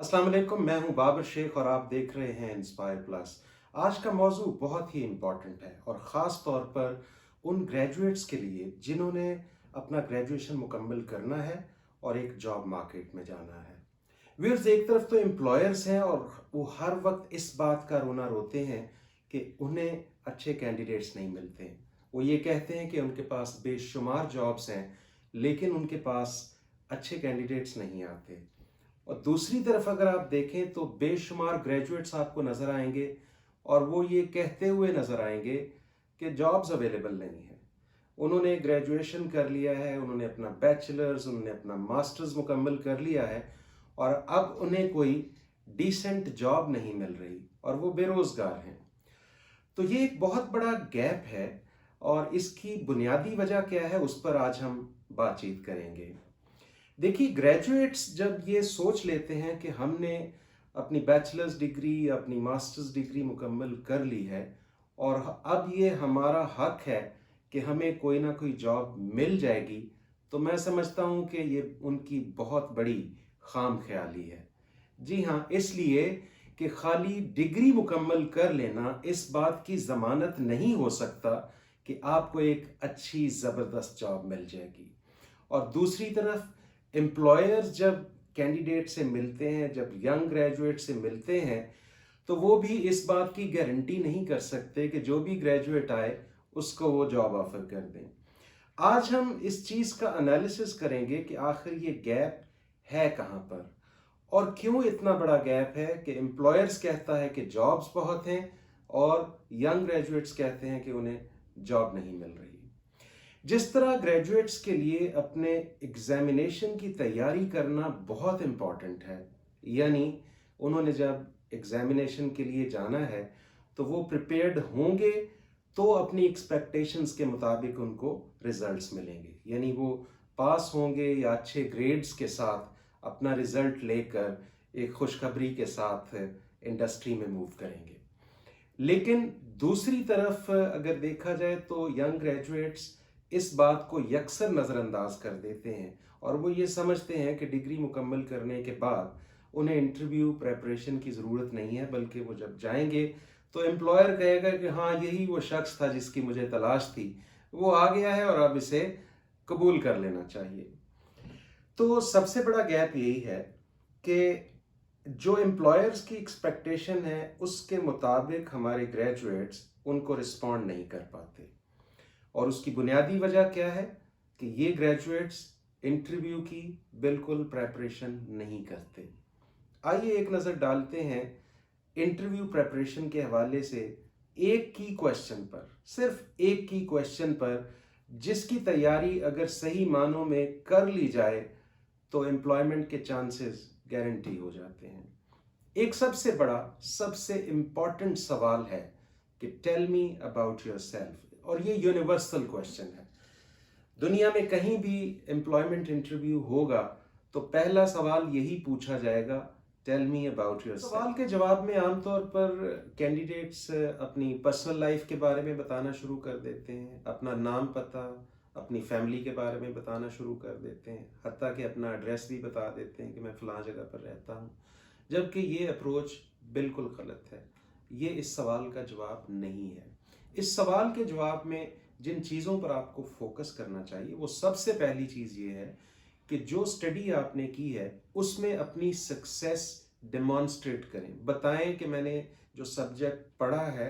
अस्सलाम वालेकुम, मैं हूं बाबर शेख और आप देख रहे हैं इंस्पायर प्लस। आज का मौजू बहुत ही इम्पॉर्टेंट है और ख़ास तौर पर उन ग्रेजुएट्स के लिए जिन्होंने अपना ग्रेजुएशन मुकम्मल करना है और एक जॉब मार्केट में जाना है। व्यूअर्स, एक तरफ तो एम्प्लॉयर्स हैं और वो हर वक्त इस बात का रोना रोते हैं कि उन्हें अच्छे कैंडिडेट्स नहीं मिलते। वो ये कहते हैं कि उनके पास बेशुमार जॉब्स हैं लेकिन उनके पास अच्छे कैंडिडेट्स नहीं आते। और दूसरी तरफ अगर आप देखें तो बेशुमार ग्रेजुएट्स आपको नज़र आएंगे और वो ये कहते हुए नज़र आएंगे कि जॉब्स अवेलेबल नहीं है। उन्होंने ग्रेजुएशन कर लिया है, उन्होंने अपना बैचलर्स, उन्होंने अपना मास्टर्स मुकम्मल कर लिया है और अब उन्हें कोई डिसेंट जॉब नहीं मिल रही और वो बेरोज़गार हैं। तो ये एक बहुत बड़ा गैप है और इसकी बुनियादी वजह क्या है उस पर आज हम बातचीत करेंगे। देखिए, ग्रेजुएट्स जब ये सोच लेते हैं कि हमने अपनी बैचलर्स डिग्री, अपनी मास्टर्स डिग्री मुकम्मल कर ली है और अब ये हमारा हक है कि हमें कोई ना कोई जॉब मिल जाएगी, तो मैं समझता हूँ कि ये उनकी बहुत बड़ी खाम ख्याली है। जी हाँ, इसलिए कि खाली डिग्री मुकम्मल कर लेना इस बात की ज़मानत नहीं हो सकता कि आपको एक अच्छी ज़बरदस्त जॉब मिल जाएगी। और दूसरी तरफ एम्प्लॉयर्स जब कैंडिडेट से मिलते हैं, जब यंग ग्रेजुएट से मिलते हैं, तो वो भी इस बात की गारंटी नहीं कर सकते कि जो भी ग्रेजुएट आए उसको वो जॉब ऑफर कर दें। आज हम इस चीज़ का एनालिसिस करेंगे कि आखिर ये गैप है कहाँ पर और क्यों इतना बड़ा गैप है कि एम्प्लॉयर्स कहता है कि जॉब्स बहुत हैं और यंग ग्रेजुएट्स कहते हैं कि उन्हें जॉब नहीं मिल रही। जिस तरह ग्रेजुएट्स के लिए अपने एग्जामिनेशन की तैयारी करना बहुत इम्पॉर्टेंट है, यानी उन्होंने जब एग्जामिनेशन के लिए जाना है तो वो प्रिपेयर्ड होंगे तो अपनी एक्सपेक्टेशंस के मुताबिक उनको रिजल्ट्स मिलेंगे, यानी वो पास होंगे या अच्छे ग्रेड्स के साथ अपना रिजल्ट लेकर एक खुशखबरी के साथ इंडस्ट्री में मूव करेंगे। लेकिन दूसरी तरफ अगर देखा जाए तो यंग ग्रेजुएट्स इस बात को यकसर नज़रअंदाज कर देते हैं और वो ये समझते हैं कि डिग्री मुकम्मल करने के बाद उन्हें इंटरव्यू प्रेपरेशन की ज़रूरत नहीं है, बल्कि वो जब जाएंगे तो एम्प्लॉयर कहेगा कि हाँ, यही वो शख्स था जिसकी मुझे तलाश थी, वो आ गया है और अब इसे कबूल कर लेना चाहिए। तो सबसे बड़ा गैप यही है कि जो एम्प्लॉयर्स की एक्सपेक्टेशन है उसके मुताबिक हमारे ग्रेजुएट्स उनको रिस्पॉन्ड नहीं कर पाते और उसकी बुनियादी वजह क्या है कि ये ग्रेजुएट्स इंटरव्यू की बिल्कुल प्रेपरेशन नहीं करते। आइए एक नज़र डालते हैं इंटरव्यू प्रेपरेशन के हवाले से एक की क्वेश्चन पर, सिर्फ एक की क्वेश्चन पर जिसकी तैयारी अगर सही मानों में कर ली जाए तो एम्प्लॉयमेंट के चांसेस गारंटी हो जाते हैं। एक सबसे बड़ा, सबसे इम्पॉर्टेंट सवाल है कि tell me about yourself, और ये यूनिवर्सल क्वेश्चन है। दुनिया में कहीं भी एम्प्लॉयमेंट इंटरव्यू होगा तो पहला सवाल यही पूछा जाएगा, tell me about yourself. सवाल के जवाब में आमतौर पर कैंडिडेट्स अपनी पर्सनल लाइफ के बारे में बताना शुरू कर देते हैं, अपना नाम पता, अपनी फैमिली के बारे में बताना शुरू कर देते हैं, हत्ता कि अपना एड्रेस भी बता देते हैं कि मैं फ़लाँ जगह पर रहता हूँ, जबकि ये अप्रोच बिल्कुल गलत है। ये इस सवाल का जवाब नहीं है। इस सवाल के जवाब में जिन चीज़ों पर आपको फोकस करना चाहिए वो सबसे पहली चीज़ ये है कि जो स्टडी आपने की है उसमें अपनी सक्सेस डेमॉन्स्ट्रेट करें, बताएं कि मैंने जो सब्जेक्ट पढ़ा है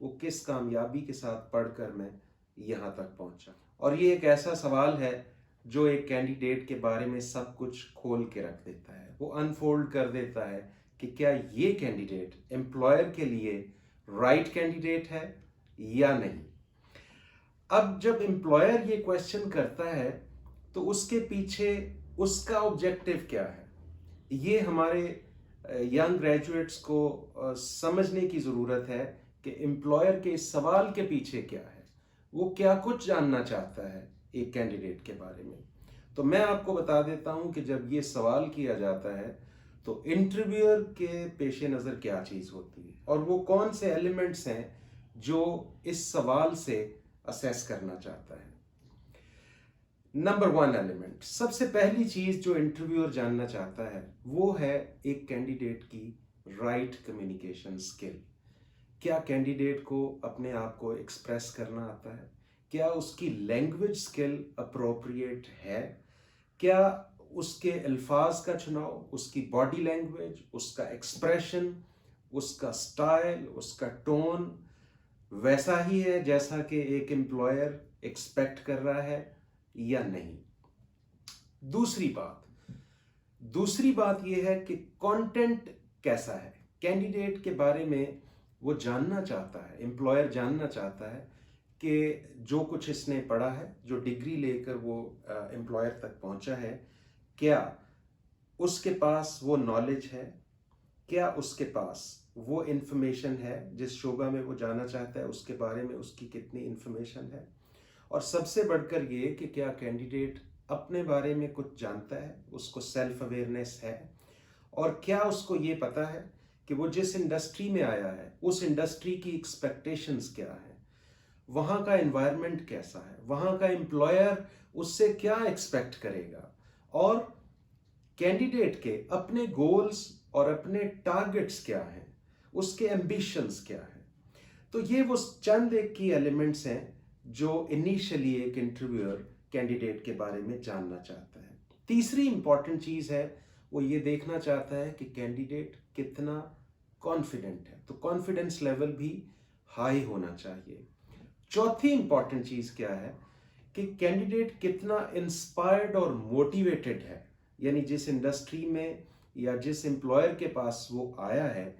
वो किस कामयाबी के साथ पढ़कर मैं यहाँ तक पहुँचा। और ये एक ऐसा सवाल है जो एक कैंडिडेट के बारे में सब कुछ खोल के रख देता है, वो अनफोल्ड कर देता है कि क्या ये कैंडिडेट एम्प्लॉयर के लिए राइट कैंडिडेट है या नहीं। अब जब एम्प्लॉयर ये क्वेश्चन करता है तो उसके पीछे उसका ऑब्जेक्टिव क्या है, ये हमारे यंग ग्रेजुएट्स को समझने की ज़रूरत है कि एम्प्लॉयर के इस सवाल के पीछे क्या है, वो क्या कुछ जानना चाहता है एक कैंडिडेट के बारे में। तो मैं आपको बता देता हूं कि जब ये सवाल किया जाता है तो इंटरव्यूअर के पेश नज़र क्या चीज़ होती है और वो कौन से एलिमेंट्स हैं जो इस सवाल से असेस करना चाहता है। नंबर 1 एलिमेंट, सबसे पहली चीज़ जो इंटरव्यूअर जानना चाहता है वो है एक कैंडिडेट की राइट कम्युनिकेशन स्किल। क्या कैंडिडेट को अपने आप को एक्सप्रेस करना आता है? क्या उसकी लैंग्वेज स्किल अप्रोप्रिएट है? क्या उसके अल्फाज का चुनाव, उसकी बॉडी लैंग्वेज, उसका एक्सप्रेशन, उसका स्टाइल, उसका टोन वैसा ही है जैसा कि एक एम्प्लॉयर एक्सपेक्ट कर रहा है या नहीं? दूसरी बात यह है कि कंटेंट कैसा है। कैंडिडेट के बारे में वो जानना चाहता है, एम्प्लॉयर जानना चाहता है कि जो कुछ इसने पढ़ा है, जो डिग्री लेकर वो एम्प्लॉयर तक पहुंचा है, क्या उसके पास वो नॉलेज है, क्या उसके पास वो इंफॉर्मेशन है जिस शोबा में वो जाना चाहता है उसके बारे में उसकी कितनी इंफॉर्मेशन है, और सबसे बढ़कर ये कि क्या कैंडिडेट अपने बारे में कुछ जानता है, उसको सेल्फ अवेयरनेस है, और क्या उसको ये पता है कि वो जिस इंडस्ट्री में आया है उस इंडस्ट्री की एक्सपेक्टेशंस क्या है, वहाँ का एनवायरनमेंट कैसा है, वहाँ का एम्प्लॉयर उससे क्या एक्सपेक्ट करेगा, और कैंडिडेट के अपने गोल्स और अपने टारगेट्स क्या हैं, उसके एम्बिशंस क्या हैं। तो ये वो चंद एक की एलिमेंट्स हैं जो इनिशियली एक इंटरव्यूअर कैंडिडेट के बारे में जानना चाहता है। तीसरी इंपॉर्टेंट चीज़ है वो ये देखना चाहता है कि कैंडिडेट कितना कॉन्फिडेंट है, तो कॉन्फिडेंस लेवल भी हाई होना चाहिए। चौथी इंपॉर्टेंट चीज़ क्या है कि कैंडिडेट कितना इंस्पायर्ड और मोटिवेटेड है, यानी जिस इंडस्ट्री में या जिस एम्प्लॉयर के पास वो आया है,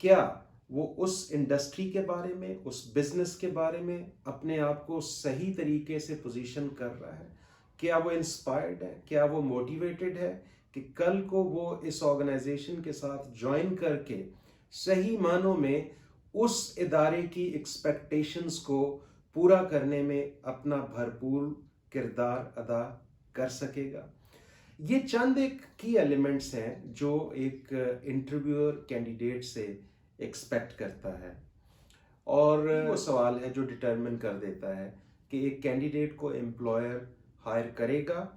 क्या वो उस इंडस्ट्री के बारे में, उस बिजनेस के बारे में अपने आप को सही तरीके से पोजीशन कर रहा है, क्या वो इंस्पायर्ड है, क्या वो मोटिवेटेड है कि कल को वो इस ऑर्गेनाइजेशन के साथ ज्वाइन करके सही मानों में उस इदारे की एक्सपेक्टेशंस को पूरा करने में अपना भरपूर किरदार अदा कर सकेगा। ये चंद एक की एलिमेंट्स हैं जो एक इंटरव्यूअर कैंडिडेट से एक्सपेक्ट करता है, और वो सवाल है जो डिटरमिन कर देता है कि एक कैंडिडेट को एम्प्लॉयर हायर करेगा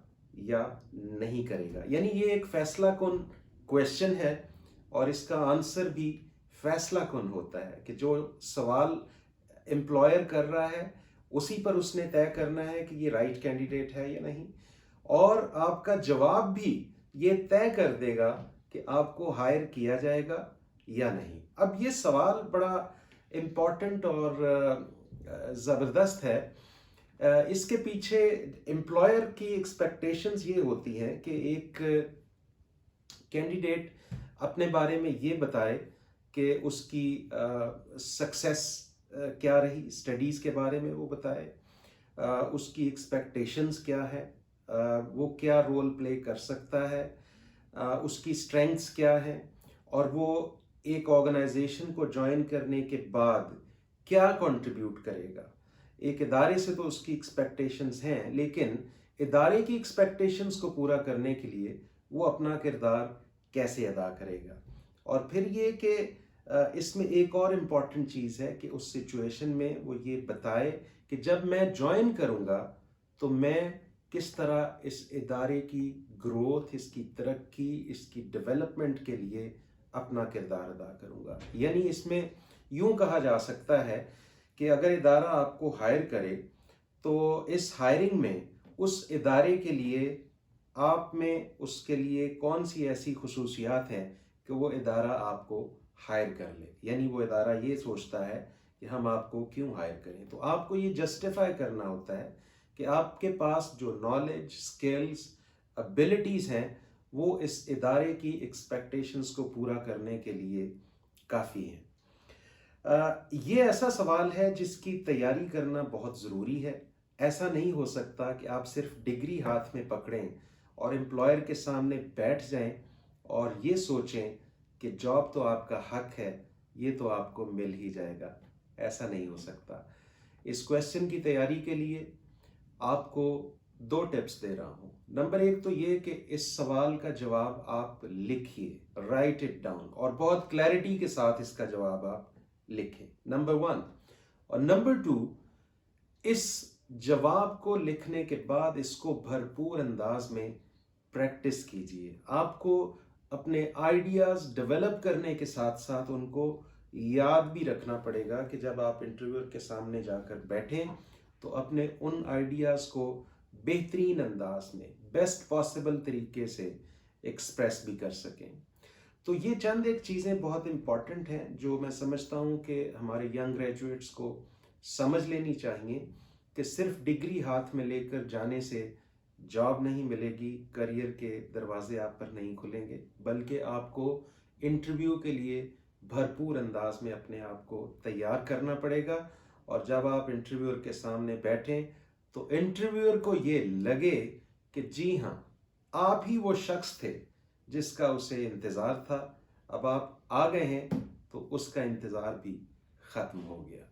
या नहीं करेगा। यानी ये एक फैसला कुन क्वेश्चन है और इसका आंसर भी फैसला कुन होता है कि जो सवाल एम्प्लॉयर कर रहा है उसी पर उसने तय करना है कि ये राइट कैंडिडेट है या नहीं, और आपका जवाब भी ये तय कर देगा कि आपको हायर किया जाएगा या नहीं। अब ये सवाल बड़ा इम्पॉर्टेंट और ज़बरदस्त है। इसके पीछे एम्प्लॉयर की एक्सपेक्टेशंस ये होती हैं कि एक कैंडिडेट अपने बारे में ये बताए कि उसकी सक्सेस क्या रही, स्टडीज़ के बारे में वो बताए, उसकी एक्सपेक्टेशंस क्या है, वो क्या रोल प्ले कर सकता है, उसकी स्ट्रेंथ्स क्या है, और वो एक ऑर्गेनाइजेशन को ज्वाइन करने के बाद क्या कंट्रीब्यूट करेगा। एक इदारे से तो उसकी एक्सपेक्टेशंस हैं, लेकिन इदारे की एक्सपेक्टेशंस को पूरा करने के लिए वो अपना किरदार कैसे अदा करेगा। और फिर ये कि इसमें एक और इम्पॉर्टेंट चीज़ है कि उस सिचुएशन में वो ये बताए कि जब मैं ज्वाइन करूँगा तो मैं किस तरह इस इदारे की ग्रोथ, इसकी तरक्की, इसकी डेवलपमेंट के लिए अपना किरदार अदा करूँगा। यानी इसमें यूँ कहा जा सकता है कि अगर इदारा आपको हायर करे तो इस हायरिंग में उस इदारे के लिए आप में उसके लिए कौन सी ऐसी खुसूसियात हैं कि वो इदारा आपको हायर कर ले। यानी वो इदारा ये सोचता है कि हम आपको क्यों हायर करें, तो आपको ये जस्टिफाई करना होता है कि आपके पास जो नॉलेज, स्किल्स, एबिलिटीज़ हैं वो इस इदारे की एक्सपेक्टेशंस को पूरा करने के लिए काफ़ी हैं। ये ऐसा सवाल है जिसकी तैयारी करना बहुत ज़रूरी है। ऐसा नहीं हो सकता कि आप सिर्फ डिग्री हाथ में पकड़ें और एम्प्लॉयर के सामने बैठ जाएं और ये सोचें कि जॉब तो आपका हक है, ये तो आपको मिल ही जाएगा। ऐसा नहीं हो सकता। इस क्वेश्चन की तैयारी के लिए आपको 2 टिप्स दे रहा हूँ। नंबर 1 तो ये कि इस सवाल का जवाब आप लिखिए, राइट इट डाउन, और बहुत क्लैरिटी के साथ इसका जवाब आप लिखें, नंबर 1। और नंबर 2, इस जवाब को लिखने के बाद इसको भरपूर अंदाज में प्रैक्टिस कीजिए। आपको अपने आइडियाज़ डेवलप करने के साथ साथ उनको याद भी रखना पड़ेगा कि जब आप इंटरव्यूअर के सामने जाकर बैठें तो अपने उन आइडियाज़ को बेहतरीन अंदाज में बेस्ट पॉसिबल तरीके से एक्सप्रेस भी कर सकें। तो ये चंद एक चीज़ें बहुत इम्पॉर्टेंट हैं जो मैं समझता हूँ कि हमारे यंग ग्रेजुएट्स को समझ लेनी चाहिए कि सिर्फ डिग्री हाथ में लेकर जाने से जॉब नहीं मिलेगी, करियर के दरवाजे आप पर नहीं खुलेंगे, बल्कि आपको इंटरव्यू के लिए भरपूर अंदाज में अपने आप को तैयार करना पड़ेगा। और जब आप इंटरव्यूअर के सामने बैठें तो इंटरव्यूअर को ये लगे कि जी हाँ, आप ही वो शख्स थे जिसका उसे इंतज़ार था। अब आप आ गए हैं तो उसका इंतज़ार भी ख़त्म हो गया।